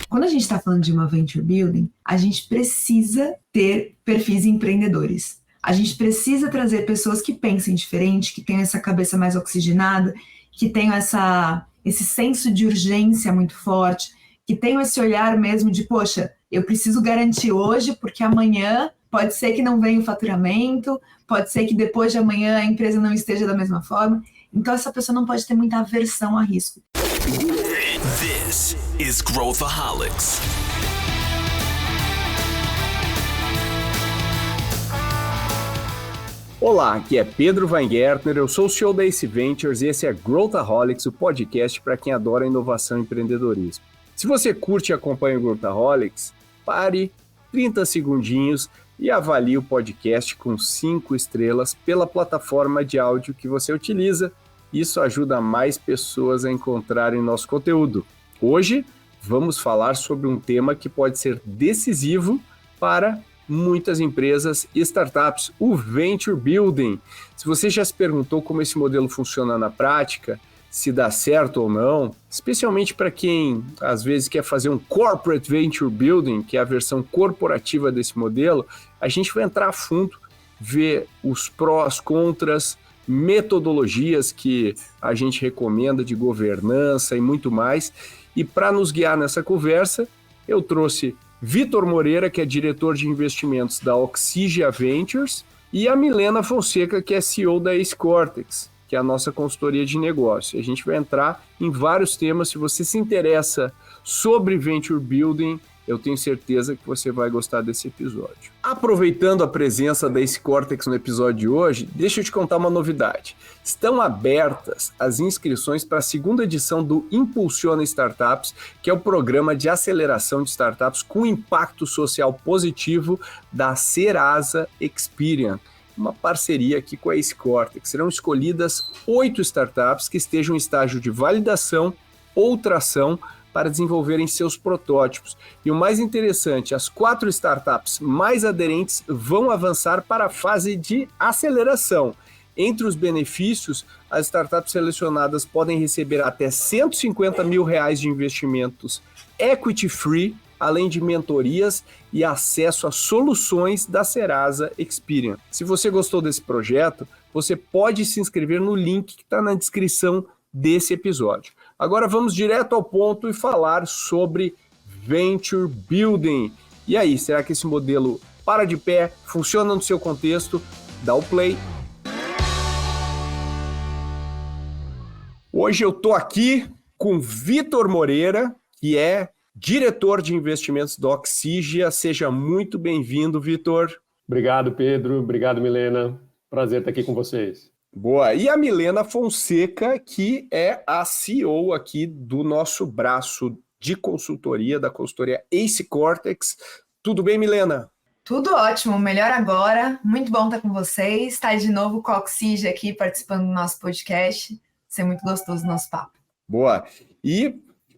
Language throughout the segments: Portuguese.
Quando a gente está falando de uma venture building, a gente precisa ter perfis empreendedores. A gente precisa trazer pessoas que pensem diferente, que tenham essa cabeça mais oxigenada, que tenham esse senso de urgência muito forte, que tenham esse olhar mesmo de, poxa, eu preciso garantir hoje, porque amanhã pode ser que não venha o faturamento, pode ser que depois de amanhã a empresa não esteja da mesma forma. Então essa pessoa não pode ter muita aversão a risco. This is Growthaholics. Olá, aqui é Pedro Weingärtner, eu sou o CEO da Ace Ventures e esse é Growthaholics, o podcast para quem adora inovação e empreendedorismo. Se você curte e acompanha o Growthaholics, pare 30 segundinhos e avalie o podcast com 5 estrelas pela plataforma de áudio que você utiliza. Isso ajuda mais pessoas a encontrarem nosso conteúdo. Hoje, vamos falar sobre um tema que pode ser decisivo para muitas empresas e startups, o Venture Building. Se você já se perguntou como esse modelo funciona na prática, se dá certo ou não, especialmente para quem às vezes quer fazer um Corporate Venture Building, que é a versão corporativa desse modelo, a gente vai entrar a fundo, ver os prós, contras, metodologias que a gente recomenda de governança e muito mais. E para nos guiar nessa conversa, eu trouxe Vitor Moreira, que é diretor de investimentos da Oxygia Ventures, e a Milena Fonseca, que é CEO da Ace Cortex, que é a nossa consultoria de negócio. A gente vai entrar em vários temas. Se você se interessa sobre Venture Building, eu tenho certeza que você vai gostar desse episódio. Aproveitando a presença da Ace Cortex no episódio de hoje, deixa eu te contar uma novidade. Estão abertas as inscrições para a segunda edição do Impulsiona Startups, que é o programa de aceleração de startups com impacto social positivo da Serasa Experian. Uma parceria aqui com a Ace Cortex. Serão escolhidas 8 startups que estejam em estágio de validação ou tração para desenvolverem seus protótipos. E o mais interessante, as 4 startups mais aderentes vão avançar para a fase de aceleração. Entre os benefícios, as startups selecionadas podem receber até R$150 mil de investimentos equity free, além de mentorias e acesso a soluções da Serasa Experian. Se você gostou desse projeto, você pode se inscrever no link que está na descrição desse episódio. Agora vamos direto ao ponto e falar sobre Venture Building. E aí, será que esse modelo para de pé, funciona no seu contexto? Dá o play. Hoje eu estou aqui com Vitor Moreira, que é diretor de investimentos da Oxygia. Seja muito bem-vindo, Vitor. Obrigado, Pedro. Obrigado, Milena. Prazer estar aqui com vocês. Boa. E a Milena Fonseca, que é a CEO aqui do nosso braço de consultoria, da consultoria Ace Cortex. Tudo bem, Milena? Tudo ótimo, melhor agora. Muito bom estar com vocês. Estar de novo com a Oxygia aqui participando do nosso podcast. Vai ser muito gostoso o nosso papo. Boa. E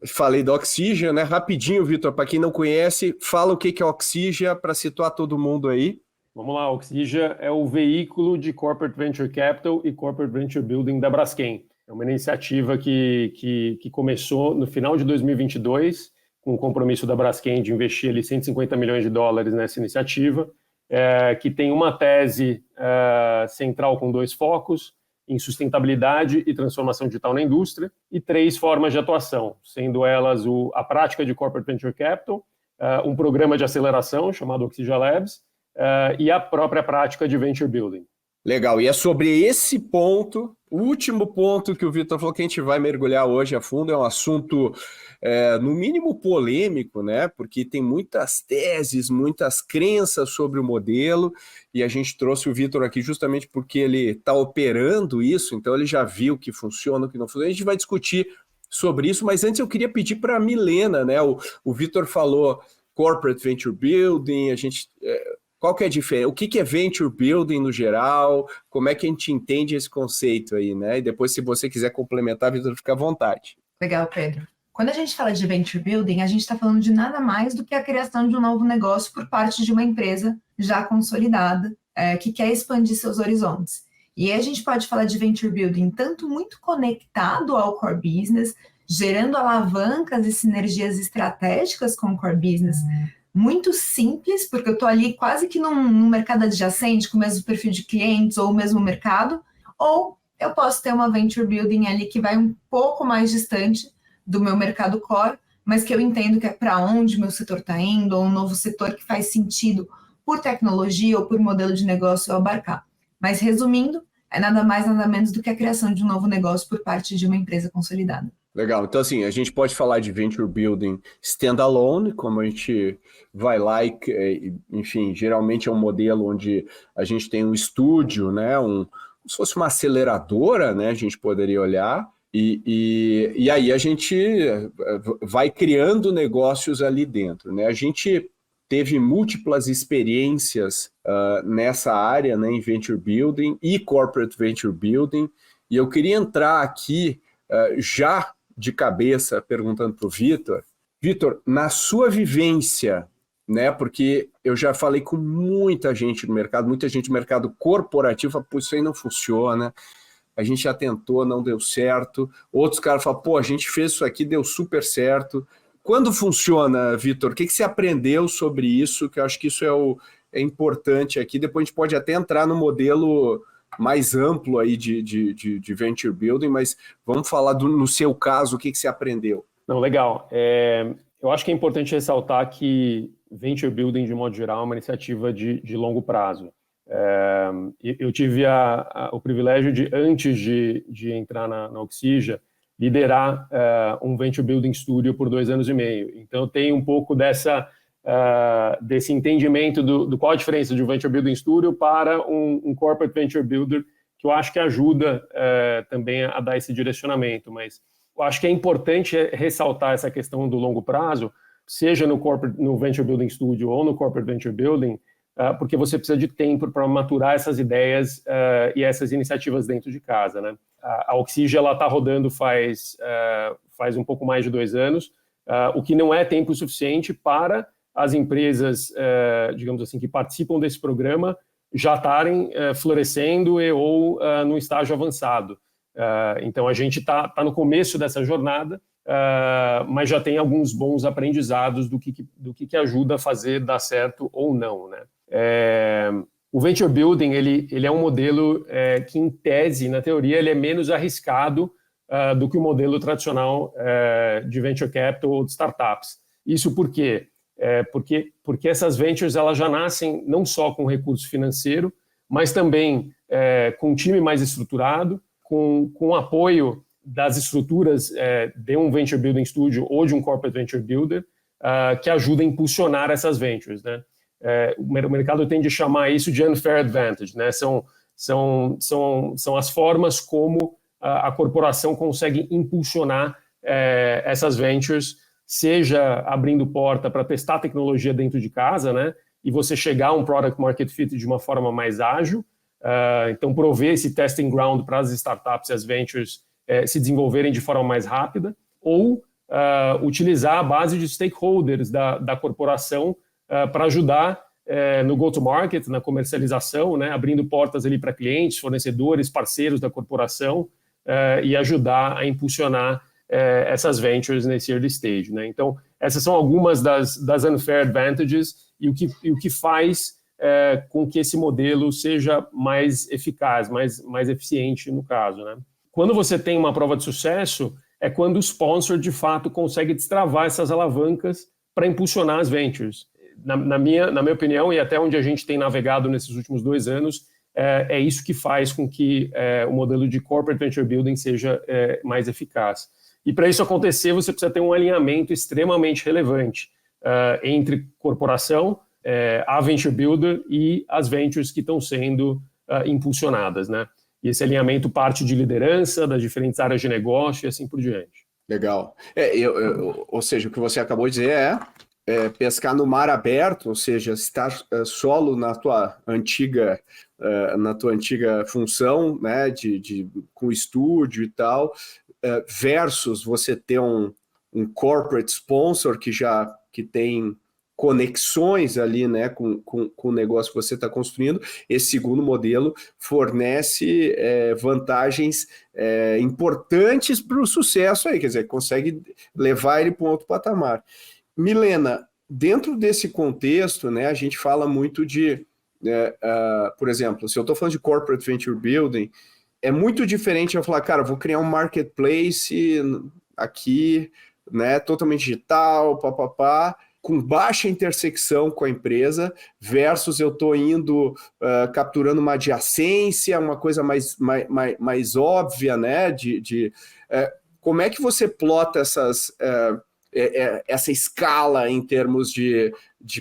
falei da Oxygia, né? Rapidinho, Vitor, para quem não conhece, fala o que é a Oxygia para situar todo mundo aí. Vamos lá, a Oxygia é o veículo de Corporate Venture Capital e Corporate Venture Building da Braskem. É uma iniciativa que começou no final de 2022, com o compromisso da Braskem de investir ali $150 milhões nessa iniciativa, que tem uma tese central com 2 focos, em sustentabilidade e transformação digital na indústria, e 3 formas de atuação, sendo elas a prática de Corporate Venture Capital, um programa de aceleração chamado Oxygia Labs, e a própria prática de Venture Building. Legal, e é sobre esse ponto, o último ponto que o Vitor falou que a gente vai mergulhar hoje a fundo. É um assunto, no mínimo, polêmico, né? Porque tem muitas teses, muitas crenças sobre o modelo, e a gente trouxe o Vitor aqui justamente porque ele está operando isso, então ele já viu o que funciona, o que não funciona. A gente vai discutir sobre isso, mas antes eu queria pedir para a Milena, né? O Vitor falou Corporate Venture Building, a gente... Qual que é a diferença? O que é Venture Building no geral? Como é que a gente entende esse conceito aí, né? E depois, se você quiser complementar, Vitor, fica à vontade. Legal, Pedro. Quando a gente fala de Venture Building, a gente está falando de nada mais do que a criação de um novo negócio por parte de uma empresa já consolidada, que quer expandir seus horizontes. E aí a gente pode falar de Venture Building tanto muito conectado ao core business, gerando alavancas e sinergias estratégicas com o core business, muito simples, porque eu estou ali quase que num mercado adjacente, com o mesmo perfil de clientes ou o mesmo mercado, ou eu posso ter uma venture building ali que vai um pouco mais distante do meu mercado core, mas que eu entendo que é para onde meu setor está indo, ou um novo setor que faz sentido por tecnologia ou por modelo de negócio eu abarcar. Mas resumindo, é nada mais, nada menos do que a criação de um novo negócio por parte de uma empresa consolidada. Legal, então assim, a gente pode falar de venture building standalone, como a gente vai lá e, enfim, geralmente é um modelo onde a gente tem um estúdio, né, como se fosse uma aceleradora, né, a gente poderia olhar, e aí a gente vai criando negócios ali dentro, né, a gente teve múltiplas experiências nessa área, né, em venture building e corporate venture building, e eu queria entrar aqui já de cabeça perguntando para o Vitor. Vitor, na sua vivência, né, porque eu já falei com muita gente no mercado corporativo, pô, isso aí não funciona, a gente já tentou, não deu certo, outros caras falam, pô, a gente fez isso aqui, deu super certo. Quando funciona, Vitor, o que você aprendeu sobre isso, que eu acho que isso é importante aqui, depois a gente pode até entrar no modelo mais amplo aí de venture building, mas vamos falar no seu caso, o que você aprendeu? Não, legal. Eu acho que é importante ressaltar que venture building, de modo geral, é uma iniciativa de longo prazo. Eu tive o privilégio de, antes de entrar na Oxyja, liderar um venture building studio por 2 anos e meio. Então, eu tenho um pouco desse entendimento do qual a diferença de um venture building studio para um corporate venture builder, que eu acho que ajuda também a dar esse direcionamento. Mas eu acho que é importante ressaltar essa questão do longo prazo, seja no venture building studio ou no corporate venture building, porque você precisa de tempo para maturar essas ideias e essas iniciativas dentro de casa, né? A Oxyja está rodando faz um pouco mais de 2 anos, o que não é tempo suficiente para as empresas, digamos assim, que participam desse programa já estarem florescendo ou no estágio avançado. Então, a gente está no começo dessa jornada, mas já tem alguns bons aprendizados do que ajuda a fazer dar certo ou não, né? O venture building ele é um modelo que, em tese, na teoria, ele é menos arriscado do que o modelo tradicional de venture capital ou de startups. Isso por quê? Porque essas ventures elas já nascem não só com recurso financeiro, mas também com um time mais estruturado, com apoio das estruturas de um venture building studio ou de um corporate venture builder, que ajuda a impulsionar essas ventures, né? O mercado tende a chamar isso de unfair advantage, né? São as formas como a corporação consegue impulsionar essas ventures, seja abrindo porta para testar tecnologia dentro de casa, né? E você chegar a um product market fit de uma forma mais ágil. Então, prover esse testing ground para as startups e as ventures se desenvolverem de forma mais rápida, ou utilizar a base de stakeholders da corporação para ajudar no go-to-market, na comercialização, né, abrindo portas ali para clientes, fornecedores, parceiros da corporação e ajudar a impulsionar essas ventures nesse early stage, né? Então, essas são algumas das unfair advantages e o que faz com que esse modelo seja mais eficaz, mais eficiente no caso, né? Quando você tem uma prova de sucesso, é quando o sponsor, de fato, consegue destravar essas alavancas para impulsionar as ventures. Na minha opinião, e até onde a gente tem navegado nesses últimos 2 anos, é isso que faz com que o modelo de corporate venture building seja mais eficaz. E para isso acontecer, você precisa ter um alinhamento extremamente relevante entre corporação, a venture builder e as ventures que estão sendo impulsionadas, né? E esse alinhamento parte de liderança, das diferentes áreas de negócio e assim por diante. Legal. Ou seja, o que você acabou de dizer pescar no mar aberto, ou seja, estar solo na tua antiga função, né, com estúdio e tal, versus você ter um corporate sponsor que tem conexões ali, né, com o negócio que você está construindo, esse segundo modelo fornece vantagens importantes para o sucesso aí, quer dizer, consegue levar ele para um outro patamar. Milena, dentro desse contexto, né, a gente fala muito de, por exemplo, se eu estou falando de Corporate Venture Building, é muito diferente eu falar, cara, vou criar um marketplace aqui, né, totalmente digital, papapá, com baixa intersecção com a empresa, versus eu estou indo capturando uma adjacência, uma coisa mais óbvia, né? Como é que você plota essa escala em termos de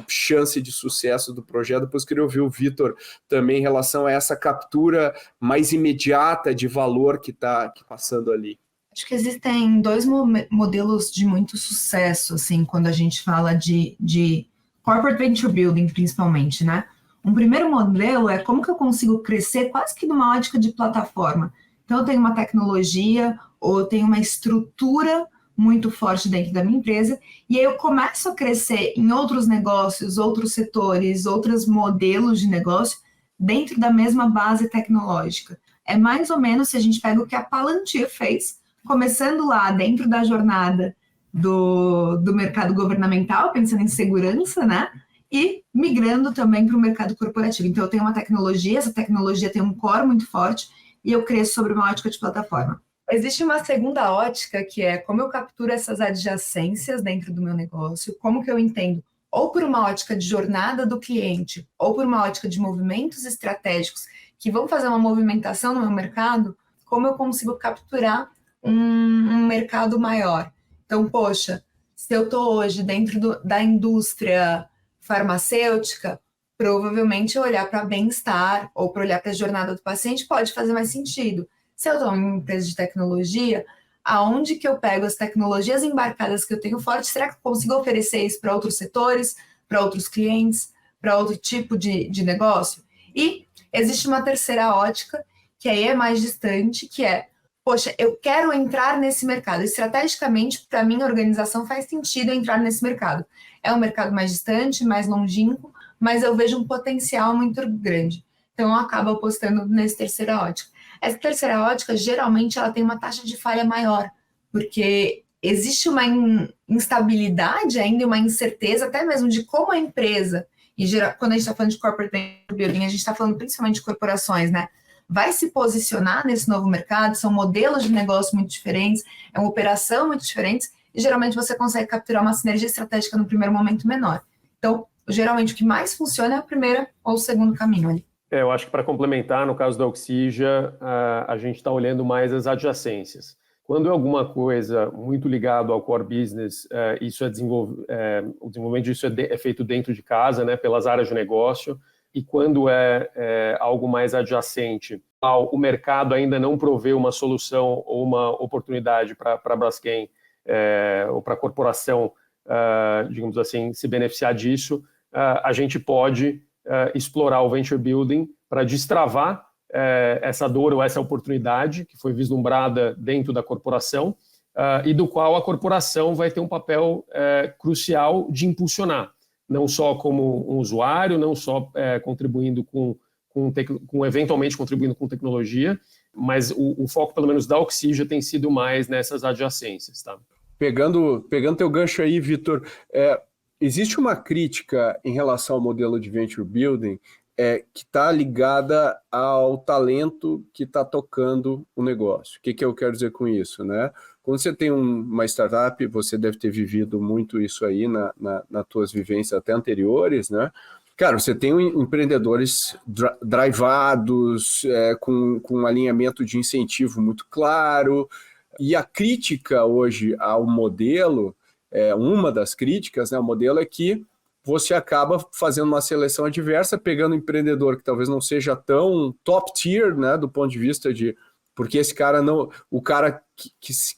chance de sucesso do projeto? Depois queria ouvir o Vitor também em relação a essa captura mais imediata de valor que está passando ali. Acho que existem dois modelos de muito sucesso, assim, quando a gente fala de corporate venture building, principalmente, né? Um primeiro modelo é como que eu consigo crescer quase que numa ótica de plataforma. Então, eu tenho uma tecnologia ou eu tenho uma estrutura muito forte dentro da minha empresa e aí eu começo a crescer em outros negócios, outros setores, outros modelos de negócio dentro da mesma base tecnológica. É mais ou menos se a gente pega o que a Palantir fez, começando lá dentro da jornada do mercado governamental, pensando em segurança, né? E migrando também para o mercado corporativo. Então, eu tenho uma tecnologia, essa tecnologia tem um core muito forte e eu cresço sobre uma ótica de plataforma. Existe uma segunda ótica, que é como eu capturo essas adjacências dentro do meu negócio, como que eu entendo, ou por uma ótica de jornada do cliente, ou por uma ótica de movimentos estratégicos que vão fazer uma movimentação no meu mercado, como eu consigo capturar um mercado maior. Então, poxa, se eu estou hoje dentro da indústria farmacêutica, provavelmente olhar para bem-estar ou para olhar para a jornada do paciente pode fazer mais sentido. Se eu estou em uma empresa de tecnologia, aonde que eu pego as tecnologias embarcadas que eu tenho forte, será que eu consigo oferecer isso para outros setores, para outros clientes, para outro tipo de negócio? E existe uma terceira ótica, que aí é mais distante, que é, poxa, eu quero entrar nesse mercado. Estrategicamente, para a minha organização, faz sentido entrar nesse mercado. É um mercado mais distante, mais longínquo, mas eu vejo um potencial muito grande. Então, eu acabo apostando nessa terceira ótica. Essa terceira ótica, geralmente, ela tem uma taxa de falha maior, porque existe uma instabilidade ainda, uma incerteza, até mesmo de como a empresa, e quando a gente está falando de corporate building, a gente está falando principalmente de corporações, né? Vai se posicionar nesse novo mercado, são modelos de negócio muito diferentes, é uma operação muito diferente, e geralmente você consegue capturar uma sinergia estratégica no primeiro momento menor. Então, geralmente o que mais funciona é a primeira ou o segundo caminho ali. Eu acho que para complementar, no caso da Oxygia, a gente está olhando mais as adjacências. Quando é alguma coisa muito ligada ao core business, isso o desenvolvimento disso é feito dentro de casa, né, pelas áreas de negócio. E quando é algo mais adjacente, o mercado ainda não provê uma solução ou uma oportunidade para a Braskem ou para a corporação, digamos assim, se beneficiar disso, a gente pode explorar o venture building para destravar essa dor ou essa oportunidade que foi vislumbrada dentro da corporação e do qual a corporação vai ter um papel crucial de impulsionar. Não só como um usuário, não só contribuindo eventualmente contribuindo com tecnologia, mas o foco, pelo menos, da Oxygia tem sido mais nessas adjacências. Tá? Pegando teu gancho aí, Vitor, existe uma crítica em relação ao modelo de venture building que está ligada ao talento que está tocando o negócio. O que eu quero dizer com isso, né? Quando você tem uma startup, você deve ter vivido muito isso aí nas tuas vivências até anteriores, né? Cara, você tem empreendedores drivados, com um alinhamento de incentivo muito claro, e a crítica hoje ao modelo, uma das críticas, né, ao modelo é que você acaba fazendo uma seleção adversa, pegando um empreendedor que talvez não seja tão top tier, né, do ponto de vista de... Porque esse cara não... O cara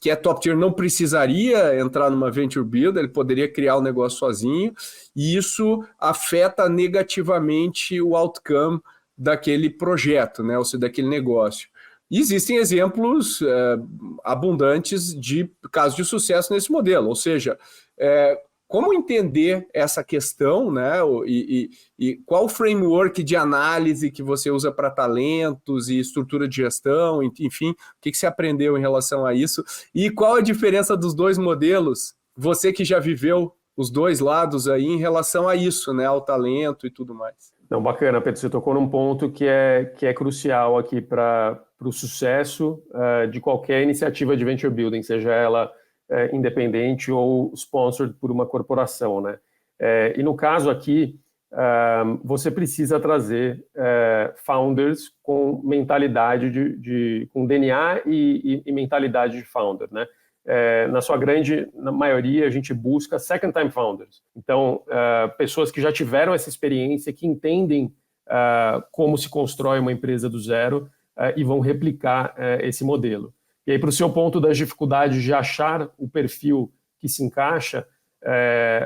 que é top tier não precisaria entrar numa venture build, ele poderia criar o negócio sozinho, e isso afeta negativamente o outcome daquele projeto, né, ou seja, daquele negócio. E existem exemplos abundantes de casos de sucesso nesse modelo, ou seja, como entender essa questão, né? E qual o framework de análise que você usa para talentos e estrutura de gestão, enfim, o que você aprendeu em relação a isso? E qual a diferença dos dois modelos? Você que já viveu os dois lados aí em relação a isso, né? Ao talento e tudo mais. Não, bacana, Pedro, você tocou num ponto que é crucial aqui para o sucesso de qualquer iniciativa de venture building, seja ela independente ou sponsored por uma corporação, né? E no caso aqui, você precisa trazer founders com mentalidade com DNA e mentalidade de founder, né? Na maioria, a gente busca second-time founders. Então, pessoas que já tiveram essa experiência, que entendem como se constrói uma empresa do zero e vão replicar esse modelo. E aí, para o seu ponto das dificuldades de achar o perfil que se encaixa,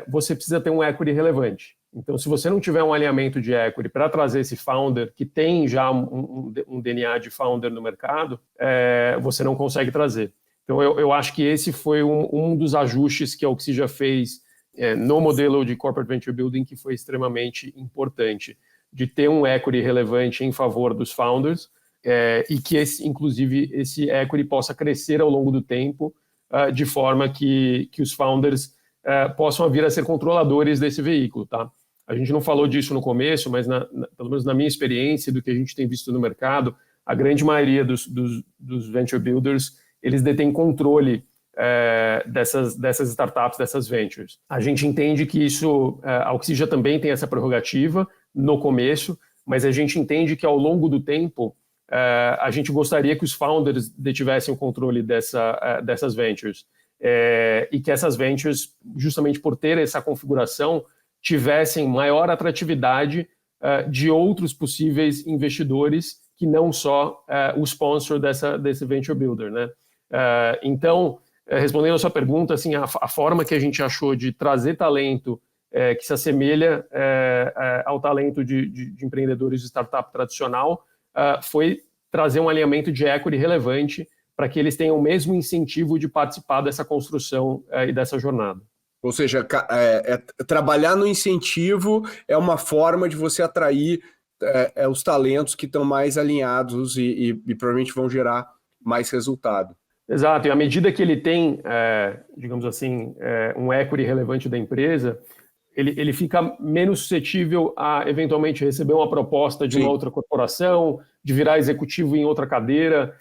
você precisa ter um equity relevante. Então, se você não tiver um alinhamento de equity para trazer esse founder que tem já um DNA de founder no mercado, você não consegue trazer. Então, eu acho que esse foi um dos ajustes que a Oxygia fez no modelo de Corporate Venture Building, que foi extremamente importante, de ter um equity relevante em favor dos founders e que, inclusive, esse equity possa crescer ao longo do tempo, de forma que os founders possam vir a ser controladores desse veículo, tá? A gente não falou disso no começo, mas pelo menos na minha experiência, do que a gente tem visto no mercado, a grande maioria dos venture builders, eles detêm controle dessas startups, dessas ventures. A gente entende que isso, a Oxygia também tem essa prerrogativa no começo, mas a gente entende que ao longo do tempo, a gente gostaria que os founders detivessem o controle dessas ventures e que essas ventures, justamente por ter essa configuração, tivessem maior atratividade de outros possíveis investidores que não só o sponsor desse venture builder, né? Então, respondendo a sua pergunta, assim, a forma que a gente achou de trazer talento que se assemelha ao talento de empreendedores de startup tradicional foi trazer um alinhamento de equity relevante para que eles tenham o mesmo incentivo de participar dessa construção e dessa jornada. Ou seja, trabalhar no incentivo é uma forma de você atrair os talentos que estão mais alinhados e provavelmente vão gerar mais resultado. Exato, e à medida que ele tem, digamos assim, um equity relevante da empresa, ele fica menos suscetível a, eventualmente, receber uma proposta de uma outra corporação, de virar executivo em outra cadeira.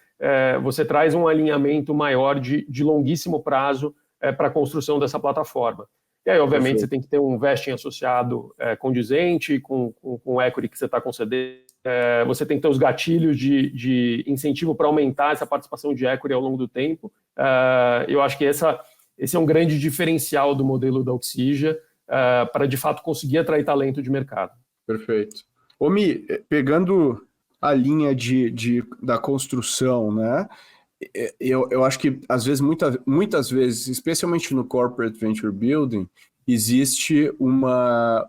Você traz um alinhamento maior de longuíssimo prazo para a construção dessa plataforma. E aí, obviamente, você tem que ter um vesting associado condizente com o equity que você está concedendo. Você tem que ter os gatilhos de incentivo para aumentar essa participação de equity ao longo do tempo. Eu acho que esse é um grande diferencial do modelo da Oxygia para, de fato, conseguir atrair talento de mercado. Perfeito. Ô, Mi, pegando a linha da construção, né? Eu acho que, às vezes, muitas vezes, especialmente no Corporate Venture Building, existe uma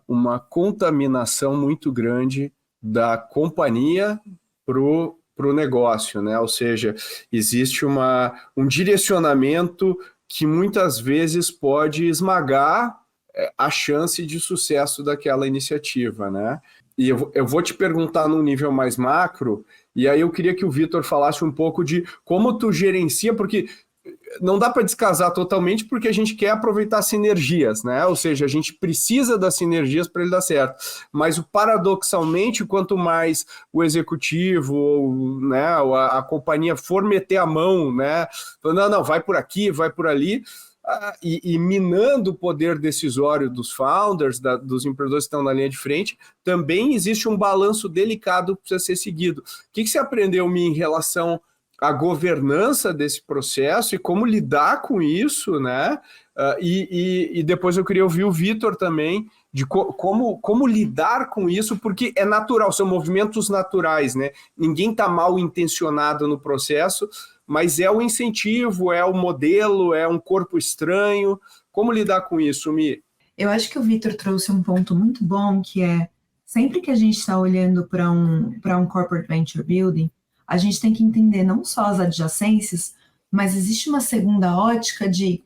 contaminação muito grande da companhia pro negócio, né? Ou seja, existe um direcionamento que muitas vezes pode esmagar a chance de sucesso daquela iniciativa, né? E eu vou te perguntar num nível mais macro, e aí eu queria que o Vitor falasse um pouco de como tu gerencia, porque não dá para descasar totalmente, porque a gente quer aproveitar sinergias, né? Ou seja, a gente precisa das sinergias para ele dar certo. Mas, paradoxalmente, quanto mais o executivo, né, a companhia for meter a mão, né? Não, vai por aqui, vai por ali, e minando o poder decisório dos founders, dos empreendedores que estão na linha de frente, também existe um balanço delicado que precisa ser seguido. O que você aprendeu, Mi, em relação à governança desse processo e como lidar com isso, né? E depois eu queria ouvir o Vitor também, de como lidar com isso, porque é natural, são movimentos naturais, né? Ninguém está mal intencionado no processo, mas é o incentivo, é o modelo, é um corpo estranho. Como lidar com isso, Mi? Eu acho que o Vitor trouxe um ponto muito bom, que é, sempre que a gente está olhando para um Corporate Venture Building, a gente tem que entender não só as adjacências, mas existe uma segunda ótica de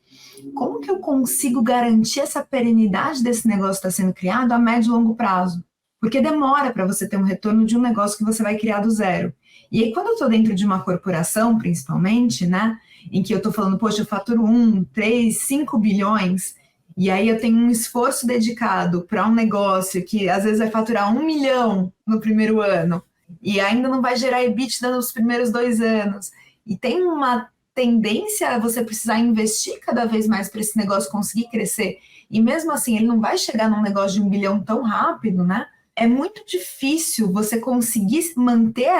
como que eu consigo garantir essa perenidade desse negócio que está sendo criado a médio e longo prazo? Porque demora para você ter um retorno de um negócio que você vai criar do zero. E aí, quando eu estou dentro de uma corporação, principalmente, né, em que eu estou falando, poxa, eu faturo 1, 3, 5 bilhões, e aí eu tenho um esforço dedicado para um negócio que às vezes vai faturar 1 milhão no primeiro ano, e ainda não vai gerar EBITDA nos primeiros 2 anos, e tem uma tendência a você precisar investir cada vez mais para esse negócio conseguir crescer, e mesmo assim ele não vai chegar num negócio de 1 bilhão tão rápido, né? É muito difícil você conseguir manter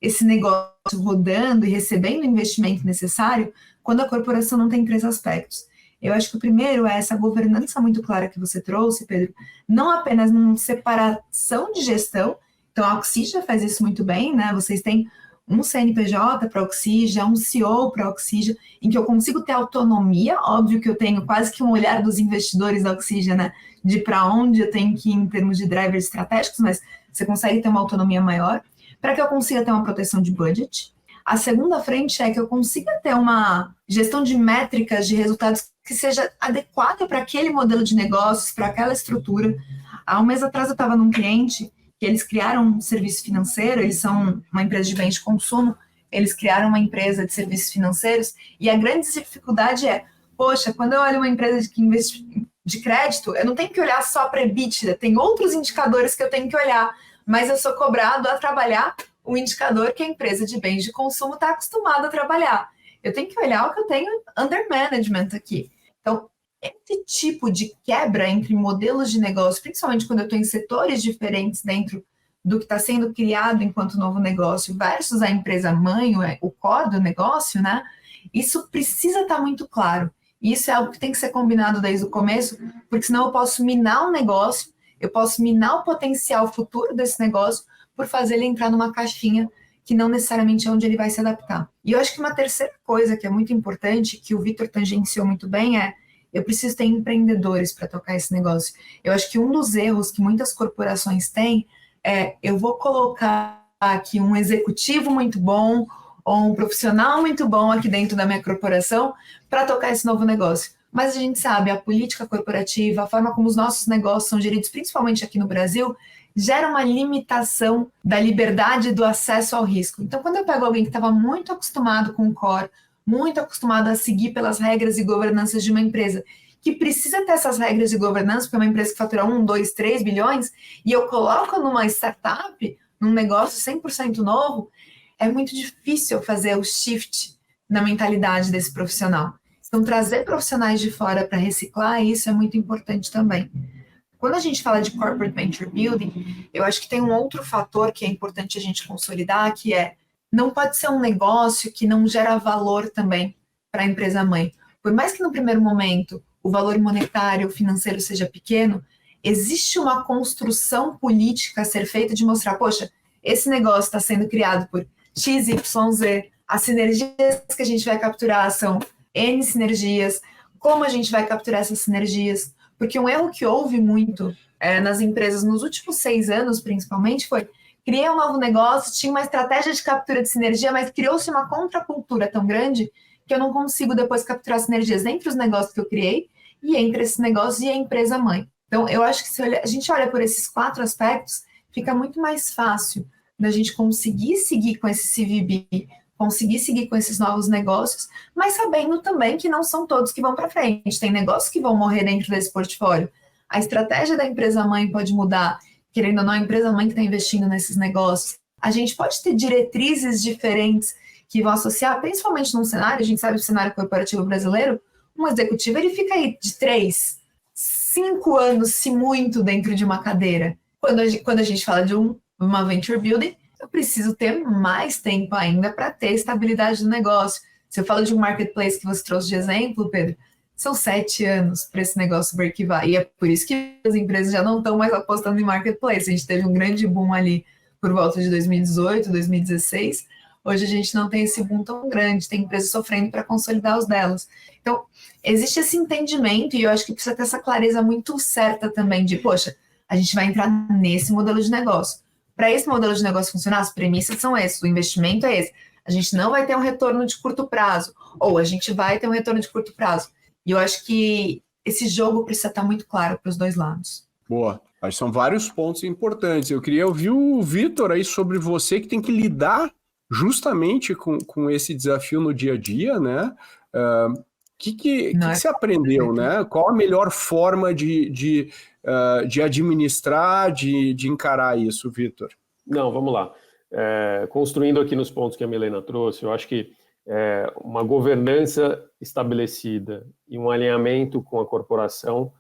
esse negócio rodando e recebendo o investimento necessário quando a corporação não tem 3 aspectos. Eu acho que o primeiro é essa governança muito clara que você trouxe, Pedro, não apenas numa separação de gestão. Então a Oxygen faz isso muito bem, né? Vocês têm um CNPJ para a Oxygen, um CEO para a Oxygen, em que eu consigo ter autonomia. Óbvio que eu tenho quase que um olhar dos investidores da Oxygen, né? De para onde eu tenho que ir em termos de drivers estratégicos, mas você consegue ter uma autonomia maior, para que eu consiga ter uma proteção de budget. A segunda frente é que eu consiga ter uma gestão de métricas, de resultados que seja adequada para aquele modelo de negócios, para aquela estrutura. Há um mês atrás eu estava num cliente que eles criaram um serviço financeiro, eles são uma empresa de bens de consumo, eles criaram uma empresa de serviços financeiros, e a grande dificuldade é, poxa, quando eu olho uma empresa que investe de crédito, eu não tenho que olhar só para EBITDA, tem outros indicadores que eu tenho que olhar, mas eu sou cobrado a trabalhar o indicador que a empresa de bens de consumo está acostumada a trabalhar. Eu tenho que olhar o que eu tenho under management aqui. Então, esse tipo de quebra entre modelos de negócio, principalmente quando eu estou em setores diferentes dentro do que está sendo criado enquanto novo negócio versus a empresa mãe, o core do negócio, né? Isso precisa estar muito claro. E isso é algo que tem que ser combinado desde o começo, porque senão eu posso minar o negócio, eu posso minar o potencial futuro desse negócio por fazer ele entrar numa caixinha que não necessariamente é onde ele vai se adaptar. E eu acho que uma terceira coisa que é muito importante, que o Vitor tangenciou muito bem, é eu preciso ter empreendedores para tocar esse negócio. Eu acho que um dos erros que muitas corporações têm é eu vou colocar aqui um executivo muito bom ou um profissional muito bom aqui dentro da minha corporação para tocar esse novo negócio. Mas a gente sabe, a política corporativa, a forma como os nossos negócios são geridos, principalmente aqui no Brasil, gera uma limitação da liberdade do acesso ao risco. Então, quando eu pego alguém que estava muito acostumado com o core, muito acostumado a seguir pelas regras e governanças de uma empresa, que precisa ter essas regras de governança, porque é uma empresa que fatura 1, 2, 3 bilhões, e eu coloco numa startup, num negócio 100% novo, é muito difícil fazer o shift na mentalidade desse profissional. Então, trazer profissionais de fora para reciclar isso é muito importante também. Quando a gente fala de Corporate Venture Building, eu acho que tem um outro fator que é importante a gente consolidar, que é, não pode ser um negócio que não gera valor também para a empresa mãe. Por mais que no primeiro momento o valor monetário, financeiro seja pequeno, existe uma construção política a ser feita de mostrar, poxa, esse negócio está sendo criado por XYZ, as sinergias que a gente vai capturar são N sinergias, como a gente vai capturar essas sinergias, porque um erro que houve muito nas empresas nos últimos 6 anos, principalmente, foi criei um novo negócio, tinha uma estratégia de captura de sinergia, mas criou-se uma contracultura tão grande que eu não consigo depois capturar sinergias entre os negócios que eu criei e entre esses negócios e a empresa mãe. Então, eu acho que se a gente olha por esses 4 aspectos, fica muito mais fácil da gente conseguir seguir com esse CVB, conseguir seguir com esses novos negócios, mas sabendo também que não são todos que vão para frente. Tem negócios que vão morrer dentro desse portfólio. A estratégia da empresa-mãe pode mudar, querendo ou não, a empresa-mãe que está investindo nesses negócios. A gente pode ter diretrizes diferentes que vão associar, principalmente num cenário, a gente sabe o cenário corporativo brasileiro, um executivo ele fica aí de 3, 5 anos, se muito, dentro de uma cadeira. Quando a gente fala de uma venture building, eu preciso ter mais tempo ainda para ter estabilidade do negócio. Se eu falo de um marketplace que você trouxe de exemplo, Pedro, são 7 anos para esse negócio break-even. E é por isso que as empresas já não estão mais apostando em marketplace. A gente teve um grande boom ali por volta de 2018, 2016. Hoje a gente não tem esse boom tão grande, tem empresas sofrendo para consolidar os delas. Então, existe esse entendimento e eu acho que precisa ter essa clareza muito certa também de, poxa, a gente vai entrar nesse modelo de negócio. Para esse modelo de negócio funcionar, as premissas são essas, o investimento é esse. A gente não vai ter um retorno de curto prazo, ou a gente vai ter um retorno de curto prazo. E eu acho que esse jogo precisa estar muito claro para os dois lados. Boa. Mas são vários pontos importantes. Eu queria ouvir o Vitor aí sobre você que tem que lidar justamente com esse desafio no dia a dia, né? O que você aprendeu, né? Qual a melhor forma de administrar, de encarar isso, Vitor? Não, vamos lá. Construindo aqui nos pontos que a Milena trouxe, eu acho que uma governança estabelecida e um alinhamento com a corporação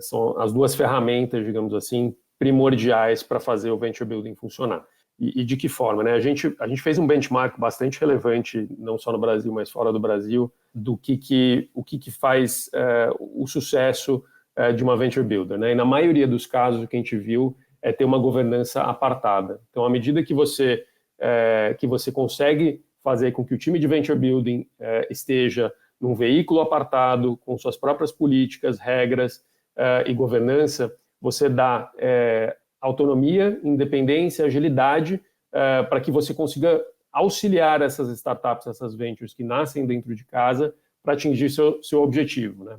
são as duas ferramentas, digamos assim, primordiais para fazer o Venture Building funcionar. E de que forma, né? A gente fez um benchmark bastante relevante, não só no Brasil, mas fora do Brasil, do que faz o sucesso de uma Venture Builder, né? E na maioria dos casos, o que a gente viu é ter uma governança apartada. Então, à medida que você consegue fazer com que o time de Venture Building esteja num veículo apartado, com suas próprias políticas, regras e governança, você dá autonomia, independência, agilidade para que você consiga auxiliar essas startups, essas ventures que nascem dentro de casa para atingir seu objetivo, né?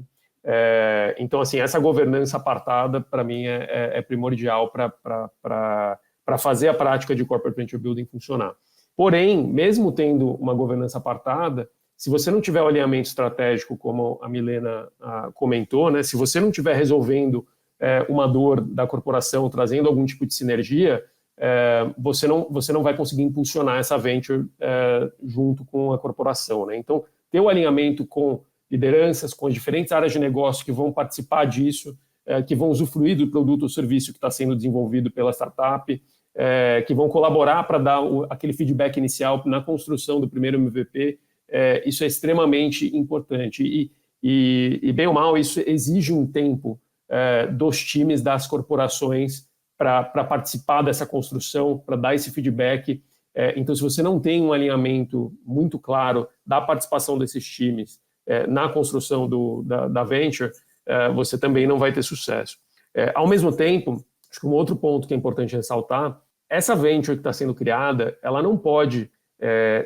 Então, assim, essa governança apartada, para mim, é primordial para fazer a prática de Corporate Venture Building funcionar. Porém, mesmo tendo uma governança apartada, se você não tiver o alinhamento estratégico, como a Milena comentou, né, se você não estiver resolvendo uma dor da corporação, trazendo algum tipo de sinergia, você não vai conseguir impulsionar essa venture junto com a corporação, né? Então, ter o alinhamento com lideranças, com as diferentes áreas de negócio que vão participar disso, que vão usufruir do produto ou serviço que está sendo desenvolvido pela startup, que vão colaborar para dar aquele feedback inicial na construção do primeiro MVP, isso é extremamente importante. E bem ou mal, isso exige um tempo dos times, das corporações, para participar dessa construção, para dar esse feedback. Então, se você não tem um alinhamento muito claro da participação desses times na construção da venture, você também não vai ter sucesso. Ao mesmo tempo, acho que um outro ponto que é importante ressaltar, essa venture que está sendo criada, ela não pode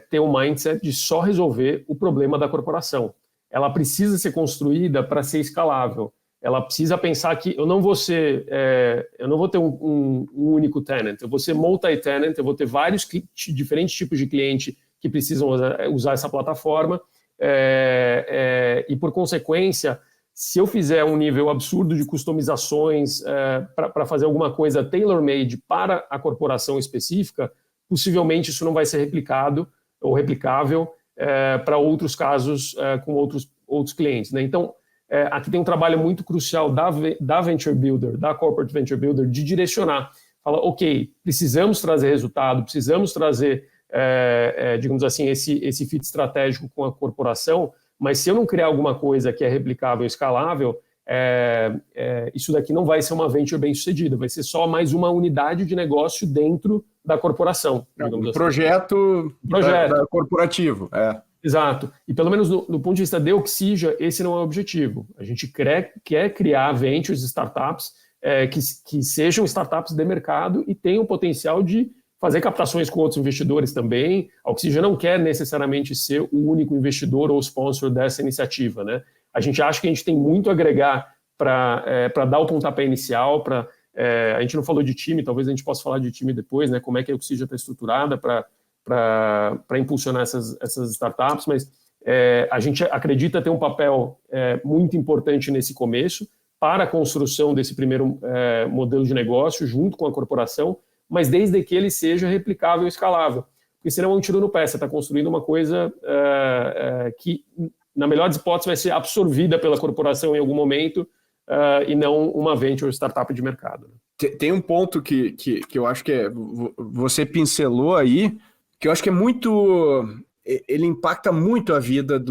ter um mindset de só resolver o problema da corporação. Ela precisa ser construída para ser escalável. Ela precisa pensar que eu não vou ter um único tenant, eu vou ser multi-tenant, eu vou ter vários diferentes tipos de cliente que precisam usar essa plataforma, e por consequência, se eu fizer um nível absurdo de customizações para fazer alguma coisa tailor-made para a corporação específica, possivelmente isso não vai ser replicado ou replicável para outros casos com outros clientes, né? Então, aqui tem um trabalho muito crucial da Venture Builder, da Corporate Venture Builder, de direcionar. Fala, ok, precisamos trazer resultado, precisamos trazer, digamos assim, esse fit estratégico com a corporação, mas se eu não criar alguma coisa que é replicável e escalável, isso daqui não vai ser uma venture bem sucedida, vai ser só mais uma unidade de negócio dentro da corporação. Um projeto corporativo. Exato. E pelo menos do ponto de vista de Oxyja, esse não é o objetivo. A gente quer criar ventures, startups, que sejam startups de mercado e tenham o potencial de fazer captações com outros investidores também. A Oxyja não quer necessariamente ser o único investidor ou sponsor dessa iniciativa, né? A gente acha que a gente tem muito a agregar para dar o pontapé inicial. A gente não falou de time, talvez a gente possa falar de time depois, né? Como é que a Oxyja está estruturada para impulsionar essas startups, mas a gente acredita ter um papel muito importante nesse começo para a construção desse primeiro modelo de negócio junto com a corporação, mas desde que ele seja replicável e escalável, porque senão é um tiro no pé, você está construindo uma coisa que, na melhor das hipóteses, vai ser absorvida pela corporação em algum momento e não uma venture startup de mercado. Tem um ponto que eu acho que você pincelou aí, que eu acho que é muito... Ele impacta muito a vida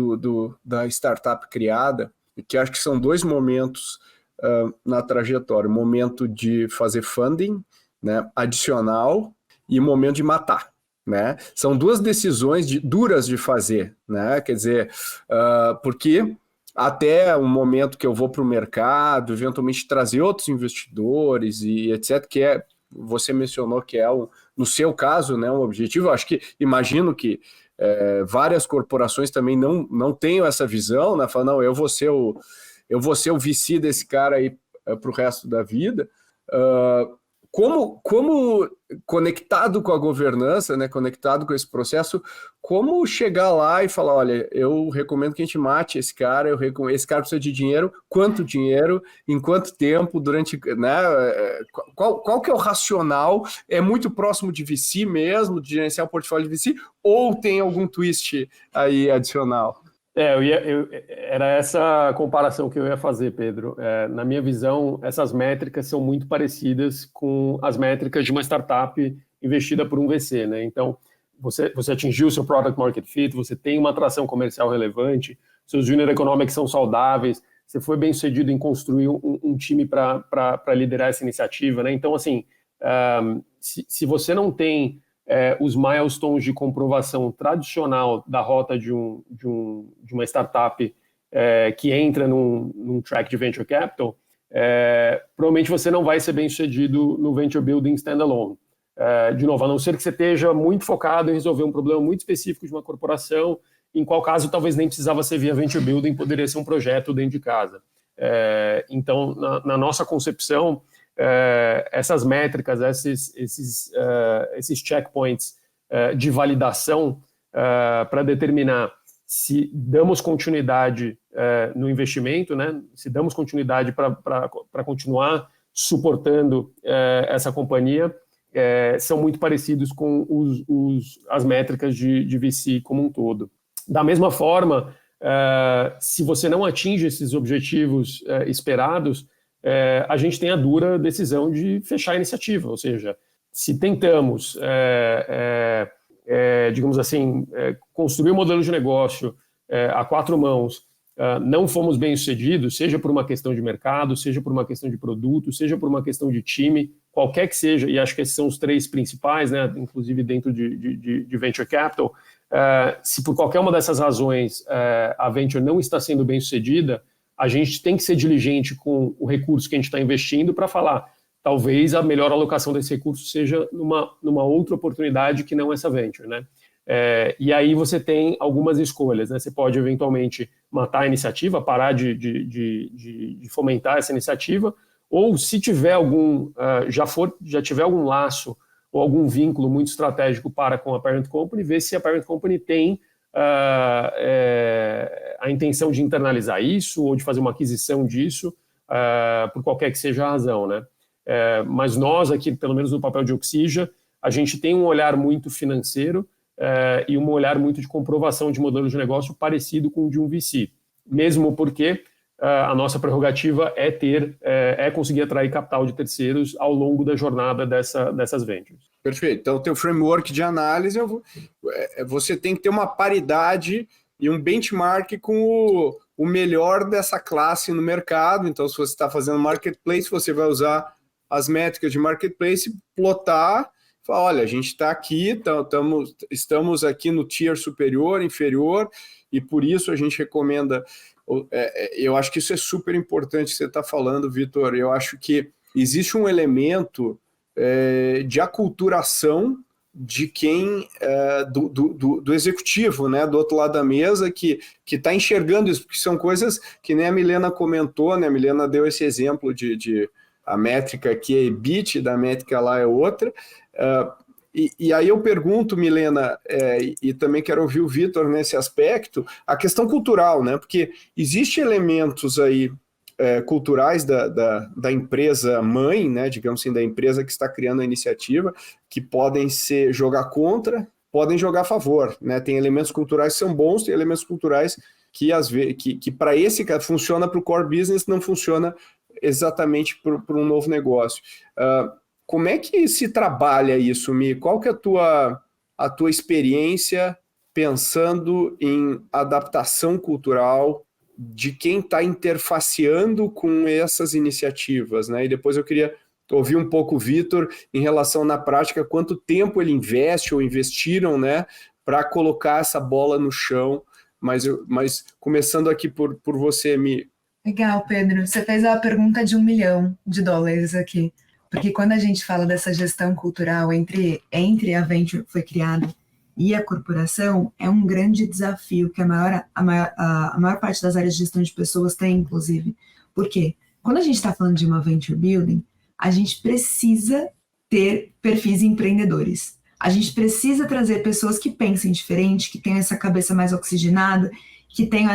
da startup criada, que acho que são dois momentos na trajetória. O momento de fazer funding, né, adicional, e o momento de matar, né? São duas decisões duras de fazer, né? Quer dizer, porque até o momento que eu vou para o mercado, eventualmente trazer outros investidores e etc., você mencionou que no seu caso, né, um objetivo. Eu acho que, imagino que várias corporações também não têm essa visão, né? Falam, não, eu vou ser o VC desse cara aí para o resto da vida. Como conectado com a governança, né, conectado com esse processo, como chegar lá e falar, olha, eu recomendo que a gente mate esse cara, esse cara precisa de dinheiro, quanto dinheiro, em quanto tempo, durante, né, qual que é o racional? É muito próximo de VC mesmo, de gerenciar o portfólio de VC, ou tem algum twist aí adicional? Era essa comparação que eu ia fazer, Pedro. Na minha visão, essas métricas são muito parecidas com as métricas de uma startup investida por um VC, né? Então, você atingiu o seu product market fit, você tem uma atração comercial relevante, seus unit economics são saudáveis, você foi bem sucedido em construir um time para liderar essa iniciativa, né? Então, assim, se você não tem os milestones de comprovação tradicional da rota de uma startup que entra num track de venture capital, provavelmente você não vai ser bem sucedido no venture building standalone. De novo, a não ser que você esteja muito focado em resolver um problema muito específico de uma corporação, em qual caso talvez nem precisava ser via venture building, poderia ser um projeto dentro de casa. Então, na nossa concepção, essas métricas, esses checkpoints de validação para determinar se damos continuidade no investimento, né? Se damos continuidade para continuar suportando essa companhia, são muito parecidos com as métricas de VC como um todo. Da mesma forma, se você não atinge esses objetivos esperados, a gente tem a dura decisão de fechar a iniciativa, ou seja, se tentamos, digamos assim, construir um modelo de negócio a 4 mãos, não fomos bem-sucedidos, seja por uma questão de mercado, seja por uma questão de produto, seja por uma questão de time, qualquer que seja, e acho que esses são os 3 principais, né, inclusive dentro de Venture Capital, se por qualquer uma dessas razões a Venture não está sendo bem-sucedida, a gente tem que ser diligente com o recurso que a gente está investindo para falar, talvez a melhor alocação desse recurso seja numa outra oportunidade que não essa venture, né? E aí você tem algumas escolhas, né? Você pode eventualmente matar a iniciativa, parar de fomentar essa iniciativa, ou se tiver já tiver algum laço ou algum vínculo muito estratégico com a parent company, ver se a parent company tem a intenção de internalizar isso ou de fazer uma aquisição disso, por qualquer que seja a razão, né? Mas nós aqui, pelo menos no papel de Oxygia, a gente tem um olhar muito financeiro e um olhar muito de comprovação de modelo de negócio parecido com o de um VC, mesmo porque a nossa prerrogativa é conseguir atrair capital de terceiros ao longo da jornada dessas ventures. Perfeito. Então, o teu framework de análise, você tem que ter uma paridade e um benchmark com o melhor dessa classe no mercado. Então, se você está fazendo marketplace, você vai usar as métricas de marketplace, plotar, falar, olha, a gente está aqui, estamos aqui no tier superior, inferior, e por isso a gente recomenda. Eu acho que isso é super importante que você está falando, Vitor. Eu acho que existe um elemento de aculturação de quem do executivo, né, do outro lado da mesa, que está enxergando isso, porque são coisas que nem a Milena comentou, né? A Milena deu esse exemplo de a métrica aqui é EBIT, da métrica lá é outra. E aí eu pergunto, Milena, e também quero ouvir o Vitor nesse aspecto, a questão cultural, né? Porque existem elementos aí culturais da empresa mãe, né? Digamos assim, da empresa que está criando a iniciativa, que podem jogar contra, podem jogar a favor, né? Tem elementos culturais que são bons, tem elementos culturais que para esse cara funciona para o core business, não funciona exatamente para um novo negócio. Como é que se trabalha isso, Mi? Qual que é a tua experiência pensando em adaptação cultural de quem está interfaceando com essas iniciativas, né? E depois eu queria ouvir um pouco o Vitor em relação, na prática, quanto tempo ele investe ou investiram, né, para colocar essa bola no chão. Mas começando aqui por você, Mi. Legal, Pedro. Você fez a pergunta de $1 milhão aqui. Porque quando a gente fala dessa gestão cultural entre a Venture que foi criada e a corporação é um grande desafio que a maior parte das áreas de gestão de pessoas tem, inclusive. Por quê? Quando a gente está falando de uma venture building, a gente precisa ter perfis empreendedores. A gente precisa trazer pessoas que pensem diferente, que tenham essa cabeça mais oxigenada, que tenham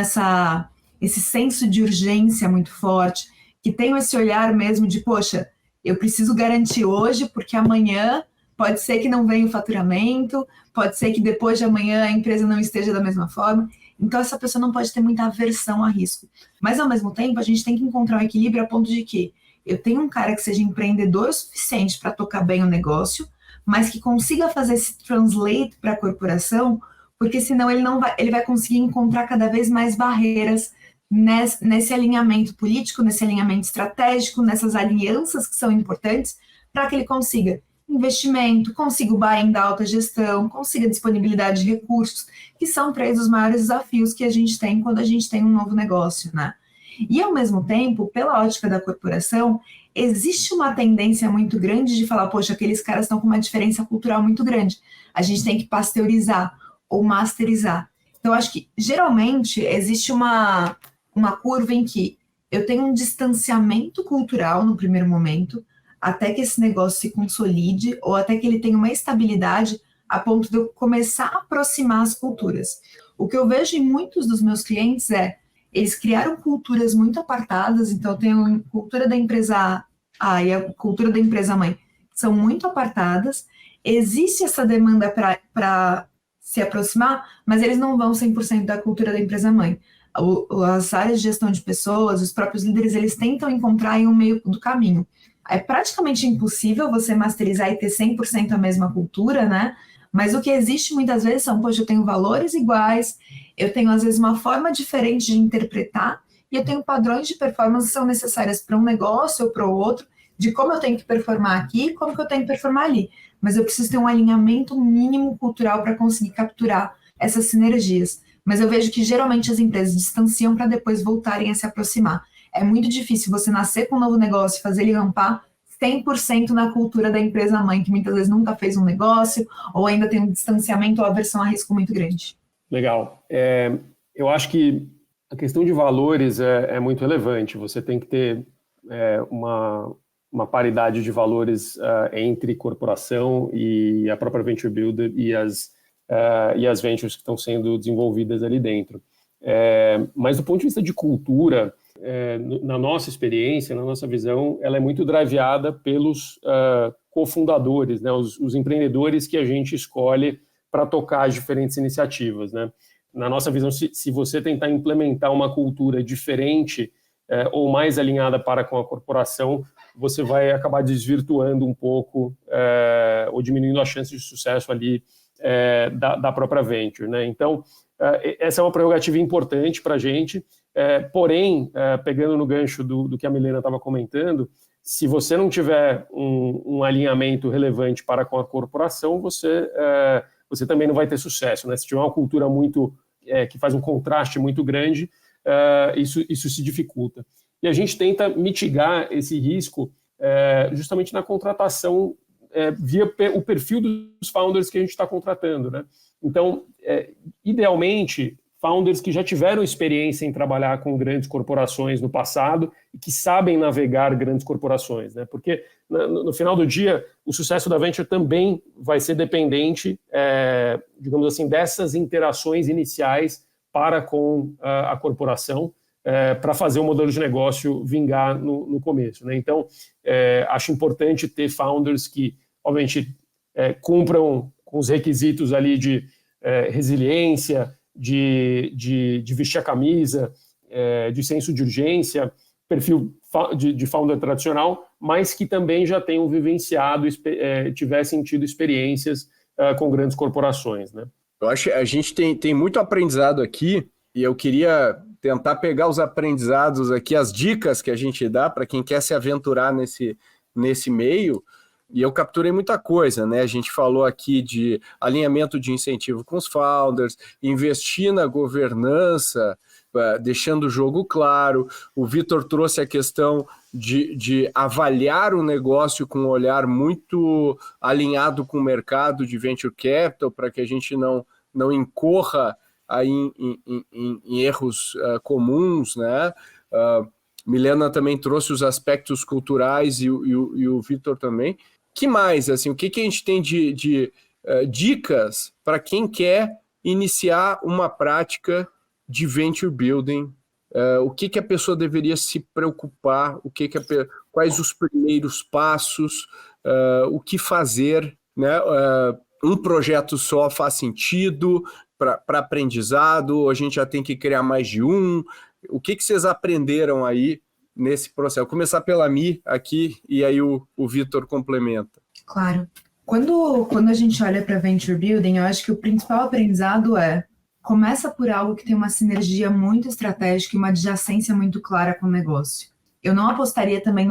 esse senso de urgência muito forte, que tenham esse olhar mesmo de, poxa, eu preciso garantir hoje, porque amanhã pode ser que não venha o faturamento, pode ser que depois de amanhã a empresa não esteja da mesma forma. Então, essa pessoa não pode ter muita aversão a risco. Mas, ao mesmo tempo, a gente tem que encontrar um equilíbrio a ponto de que eu tenho um cara que seja empreendedor o suficiente para tocar bem o negócio, mas que consiga fazer esse translate para a corporação, porque senão ele vai conseguir encontrar cada vez mais barreiras nesse alinhamento político, nesse alinhamento estratégico, nessas alianças que são importantes para que ele consiga investimento, consiga o buy-in da alta gestão, consiga disponibilidade de recursos, que são 3 dos maiores desafios que a gente tem quando a gente tem um novo negócio, né? E, ao mesmo tempo, pela ótica da corporação, existe uma tendência muito grande de falar, poxa, aqueles caras estão com uma diferença cultural muito grande, a gente tem que pasteurizar ou masterizar. Então, acho que, geralmente, existe uma curva em que eu tenho um distanciamento cultural no primeiro momento, até que esse negócio se consolide ou até que ele tenha uma estabilidade a ponto de eu começar a aproximar as culturas. O que eu vejo em muitos dos meus clientes eles criaram culturas muito apartadas, então eu tenho a cultura da empresa A e a cultura da empresa mãe, que são muito apartadas, existe essa demanda para se aproximar, mas eles não vão 100% da cultura da empresa mãe. As áreas de gestão de pessoas, os próprios líderes, eles tentam encontrar em um meio do caminho. É praticamente impossível você masterizar e ter 100% a mesma cultura, né? Mas o que existe muitas vezes são, poxa, eu tenho valores iguais, eu tenho às vezes uma forma diferente de interpretar e eu tenho padrões de performance que são necessárias para um negócio ou para o outro, de como eu tenho que performar aqui e como que eu tenho que performar ali. Mas eu preciso ter um alinhamento mínimo cultural para conseguir capturar essas sinergias. Mas eu vejo que geralmente as empresas distanciam para depois voltarem a se aproximar. É muito difícil você nascer com um novo negócio e fazer ele rampar 100% na cultura da empresa mãe, que muitas vezes nunca fez um negócio ou ainda tem um distanciamento ou aversão a risco muito grande. Legal. Eu acho que a questão de valores é muito relevante. Você tem que ter uma paridade de valores entre corporação e a própria Venture Builder e as ventures que estão sendo desenvolvidas ali dentro. Mas do ponto de vista de cultura, na nossa experiência, na nossa visão, ela é muito driveada pelos cofundadores, né, os empreendedores que a gente escolhe para tocar as diferentes iniciativas, né? Na nossa visão, se você tentar implementar uma cultura diferente ou mais alinhada com a corporação, você vai acabar desvirtuando um pouco ou diminuindo a chance de sucesso ali da própria venture, né? Então, essa é uma prerrogativa importante para a gente, porém, pegando no gancho do que a Milena estava comentando, se você não tiver um alinhamento relevante para com a corporação, você também não vai ter sucesso, né? Se tiver uma cultura que faz um contraste muito grande, isso se dificulta. E a gente tenta mitigar esse risco justamente na contratação via o perfil dos founders que a gente está contratando, né? Então, idealmente, founders que já tiveram experiência em trabalhar com grandes corporações no passado e que sabem navegar grandes corporações, né? Porque, no final do dia, o sucesso da venture também vai ser dependente, digamos assim, dessas interações iniciais para com a corporação, para fazer o modelo de negócio vingar no começo, né? Então, acho importante ter founders que, obviamente, cumpram com os requisitos ali de resiliência, de vestir a camisa, de senso de urgência, perfil de founder tradicional, mas que também já tenham vivenciado, tivessem tido experiências com grandes corporações, né? Eu acho que a gente tem muito aprendizado aqui e eu queria tentar pegar os aprendizados aqui, as dicas que a gente dá para quem quer se aventurar nesse meio. E eu capturei muita coisa, né? A gente falou aqui de alinhamento de incentivo com os founders, investir na governança, deixando o jogo claro. O Vitor trouxe a questão de avaliar o negócio com um olhar muito alinhado com o mercado de venture capital, para que a gente não incorra aí em erros comuns, né? Milena também trouxe os aspectos culturais e o Vitor também. Que mais? Assim, o que a gente tem de dicas para quem quer iniciar uma prática de venture building? O que a pessoa deveria se preocupar? Quais os primeiros passos? O que fazer? Né? Um projeto só faz sentido para aprendizado? Ou a gente já tem que criar mais de um? O que vocês aprenderam aí nesse processo? Vou começar pela Mi aqui e aí o Vitor complementa. Claro. Quando a gente olha para Venture Building, eu acho que o principal aprendizado começa por algo que tem uma sinergia muito estratégica e uma adjacência muito clara com o negócio. Eu não apostaria também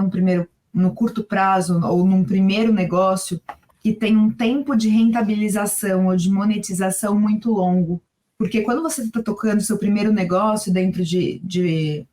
no curto prazo ou num primeiro negócio que tem um tempo de rentabilização ou de monetização muito longo. Porque quando você está tocando seu primeiro negócio dentro de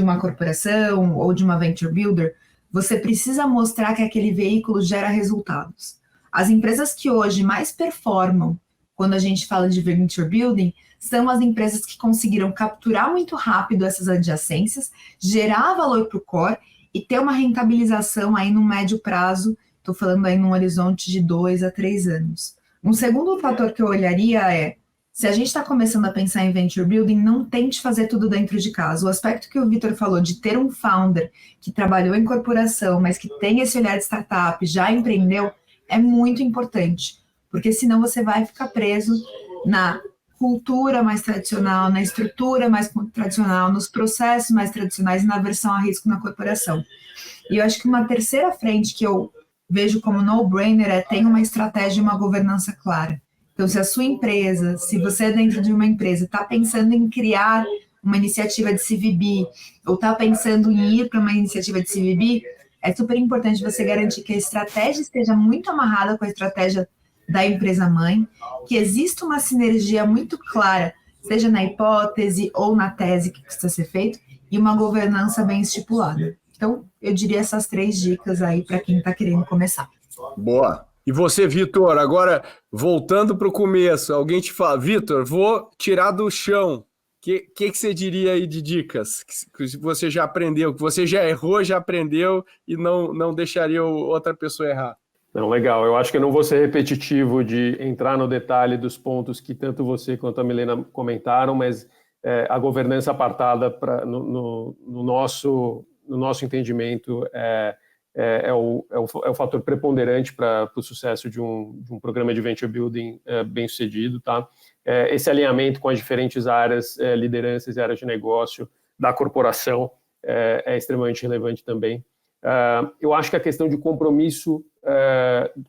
uma corporação ou de uma venture builder, você precisa mostrar que aquele veículo gera resultados. As empresas que hoje mais performam quando a gente fala de venture building são as empresas que conseguiram capturar muito rápido essas adjacências, gerar valor para o core e ter uma rentabilização aí no médio prazo, estou falando aí num horizonte de 2 a 3 anos. Um segundo fator que eu olharia se a gente está começando a pensar em venture building, não tente fazer tudo dentro de casa. O aspecto que o Vitor falou de ter um founder que trabalhou em corporação, mas que tem esse olhar de startup, já empreendeu, é muito importante, porque senão você vai ficar preso na cultura mais tradicional, na estrutura mais tradicional, nos processos mais tradicionais e na aversão a risco na corporação. E eu acho que uma terceira frente que eu vejo como no-brainer ter uma estratégia e uma governança clara. Então, se a sua empresa, se você dentro de uma empresa está pensando em criar uma iniciativa de CVB ou está pensando em ir para uma iniciativa de CVB, é super importante você garantir que a estratégia esteja muito amarrada com a estratégia da empresa-mãe, que exista uma sinergia muito clara, seja na hipótese ou na tese que precisa ser feito, e uma governança bem estipulada. Então, eu diria essas 3 dicas aí para quem está querendo começar. Boa! E você, Vitor, agora voltando para o começo, alguém te fala, Vitor, vou tirar do chão. O que você diria aí de dicas que você já aprendeu, que você já errou, já aprendeu e não deixaria outra pessoa errar? Não, legal. Eu acho que eu não vou ser repetitivo de entrar no detalhe dos pontos que tanto você quanto a Milena comentaram, mas a governança apartada no nosso entendimento é o fator preponderante para o sucesso de um programa de venture building bem sucedido, tá? Esse alinhamento com as diferentes áreas, lideranças e áreas de negócio da corporação é extremamente relevante também. Eu acho que a questão de compromisso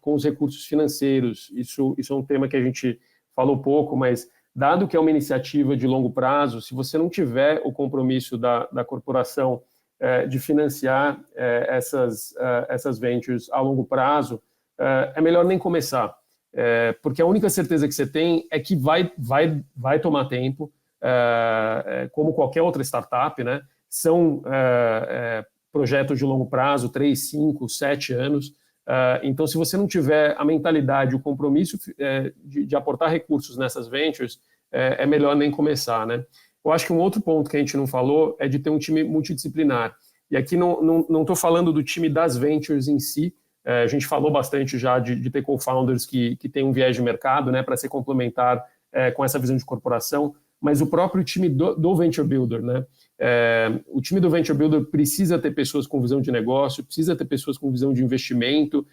com os recursos financeiros, isso é um tema que a gente falou pouco, mas dado que é uma iniciativa de longo prazo, se você não tiver o compromisso da corporação de financiar essas ventures a longo prazo, é melhor nem começar, porque a única certeza que você tem é que vai tomar tempo, como qualquer outra startup, né? São projetos de longo prazo, 3, 5, 7 anos, então se você não tiver a mentalidade, o compromisso de aportar recursos nessas ventures, é melhor nem começar, né? Eu acho que um outro ponto que a gente não falou é de ter um time multidisciplinar. E aqui não estou falando do time das ventures em si, a gente falou bastante já de ter co-founders que têm um viés de mercado, né, para ser complementar com essa visão de corporação, mas o próprio time do Venture Builder, né? O time do Venture Builder precisa ter pessoas com visão de negócio, precisa ter pessoas com visão de investimento,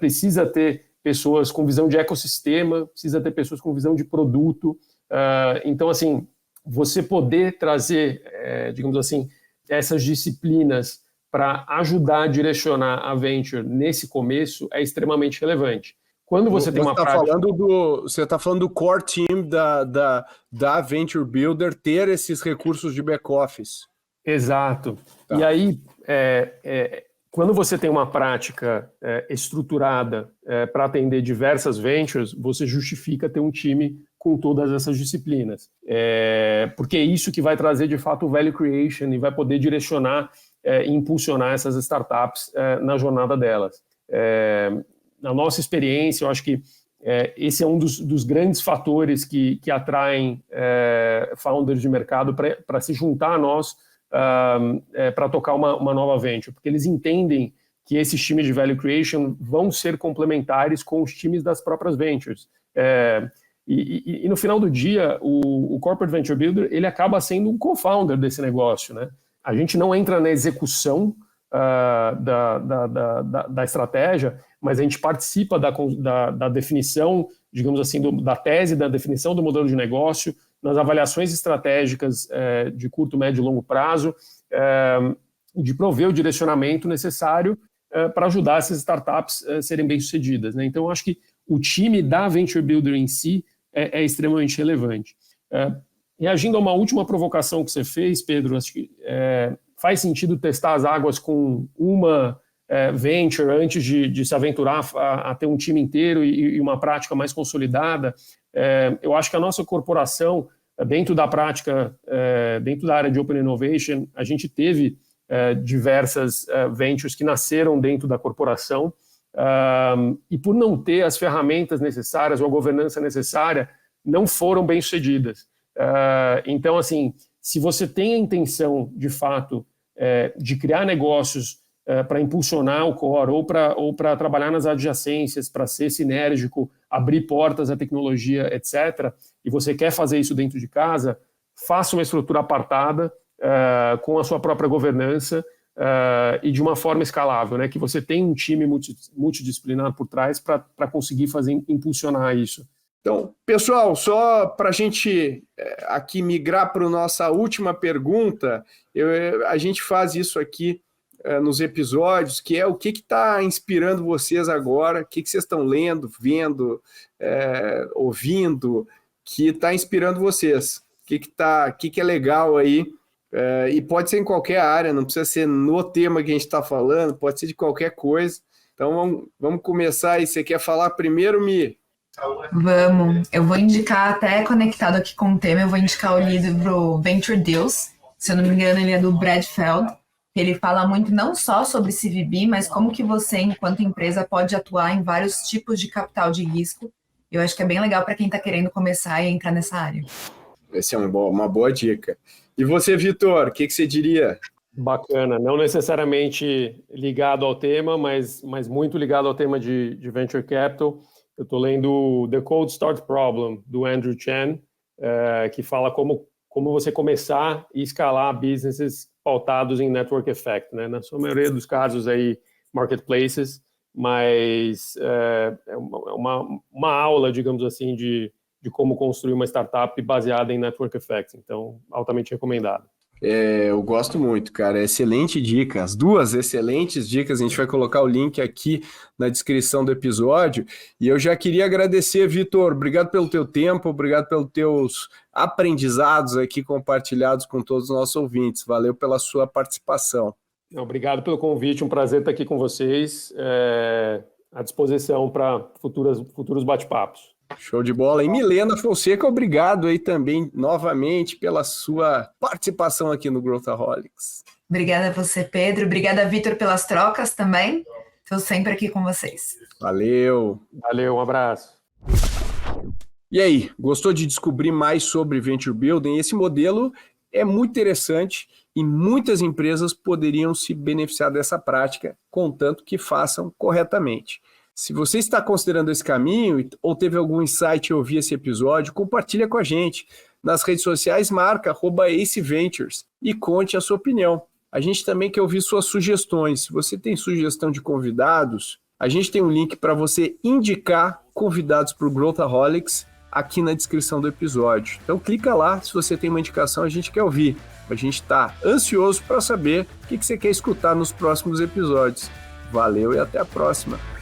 precisa ter pessoas com visão de ecossistema, precisa ter pessoas com visão de produto. Então, assim, você poder trazer, digamos assim, essas disciplinas para ajudar a direcionar a venture nesse começo é extremamente relevante. Quando você tem uma prática... Você está falando do core team da Venture Builder ter esses recursos de back-office. Exato. Tá. E aí, quando você tem uma prática estruturada para atender diversas ventures, você justifica ter um time com todas essas disciplinas. Porque é isso que vai trazer, de fato, o value creation e vai poder direcionar e impulsionar essas startups na jornada delas. Na nossa experiência, eu acho que esse é um dos grandes fatores que atraem founders de mercado para se juntar a nós para tocar uma nova venture, porque eles entendem que esses times de value creation vão ser complementares com os times das próprias ventures. E no final do dia, o Corporate Venture Builder ele acaba sendo um co-founder desse negócio, né? A gente não entra na execução da estratégia, mas a gente participa da definição, digamos assim, da tese, da definição do modelo de negócio, nas avaliações estratégicas de curto, médio e longo prazo, de prover o direcionamento necessário para ajudar essas startups a serem bem-sucedidas, né? Então, eu acho que o time da Venture Builder em si é extremamente relevante. Reagindo a uma última provocação que você fez, Pedro, acho que faz sentido testar as águas com uma venture antes de se aventurar a ter um time inteiro e uma prática mais consolidada. Eu acho que a nossa corporação, dentro da prática, dentro da área de Open Innovation, a gente teve diversas ventures que nasceram dentro da corporação e por não ter as ferramentas necessárias ou a governança necessária, não foram bem-sucedidas. Então, assim, se você tem a intenção, de fato, de criar negócios para impulsionar o core ou para trabalhar nas adjacências, para ser sinérgico, abrir portas à tecnologia, etc., e você quer fazer isso dentro de casa, faça uma estrutura apartada, com a sua própria governança e de uma forma escalável, né? Que você tem um time multidisciplinar por trás para conseguir impulsionar isso. Então, pessoal, só para a gente aqui migrar para a nossa última pergunta, a gente faz isso aqui nos episódios, que é o que está inspirando vocês agora, o que vocês estão lendo, vendo, ouvindo, que está inspirando vocês, o que é legal aí, e pode ser em qualquer área, não precisa ser no tema que a gente está falando, pode ser de qualquer coisa. Então, vamos começar aí. Você quer falar primeiro, Mi? Vamos. Eu vou indicar, até conectado aqui com o tema, eu vou indicar o livro Venture Deals. Se eu não me engano, ele é do Brad Feld. Ele fala muito não só sobre CVB, mas como que você, enquanto empresa, pode atuar em vários tipos de capital de risco. Eu acho que é bem legal para quem está querendo começar e entrar nessa área. Essa é uma boa dica. E você, Vitor, o que você diria? Bacana, não necessariamente ligado ao tema, mas muito ligado ao tema de Venture Capital. Eu estou lendo The Cold Start Problem, do Andrew Chen, que fala como você começar e escalar businesses pautados em network effect, né? Na sua maioria dos casos aí, marketplaces, mas é uma aula, digamos assim, de como construir uma startup baseada em network effects. Então, altamente recomendado. Eu gosto muito, cara. Excelente dica. As duas excelentes dicas. A gente vai colocar o link aqui na descrição do episódio. E eu já queria agradecer, Vitor. Obrigado pelo teu tempo, obrigado pelos teus aprendizados aqui compartilhados com todos os nossos ouvintes. Valeu pela sua participação. Obrigado pelo convite. Um prazer estar aqui com vocês. À disposição para futuros bate-papos. Show de bola. E Milena Fonseca, obrigado aí também novamente pela sua participação aqui no Growthaholics. Obrigada a você, Pedro. Obrigada, Vitor, pelas trocas também. Estou sempre aqui com vocês. Valeu. Valeu, um abraço. E aí, gostou de descobrir mais sobre Venture Building? Esse modelo é muito interessante e muitas empresas poderiam se beneficiar dessa prática, contanto que façam corretamente. Se você está considerando esse caminho ou teve algum insight e ouvir esse episódio, compartilha com a gente. Nas redes sociais, marca @AceVentures e conte a sua opinião. A gente também quer ouvir suas sugestões. Se você tem sugestão de convidados, a gente tem um link para você indicar convidados para o Growthaholics aqui na descrição do episódio. Então clica lá, se você tem uma indicação, a gente quer ouvir. A gente está ansioso para saber o que você quer escutar nos próximos episódios. Valeu e até a próxima!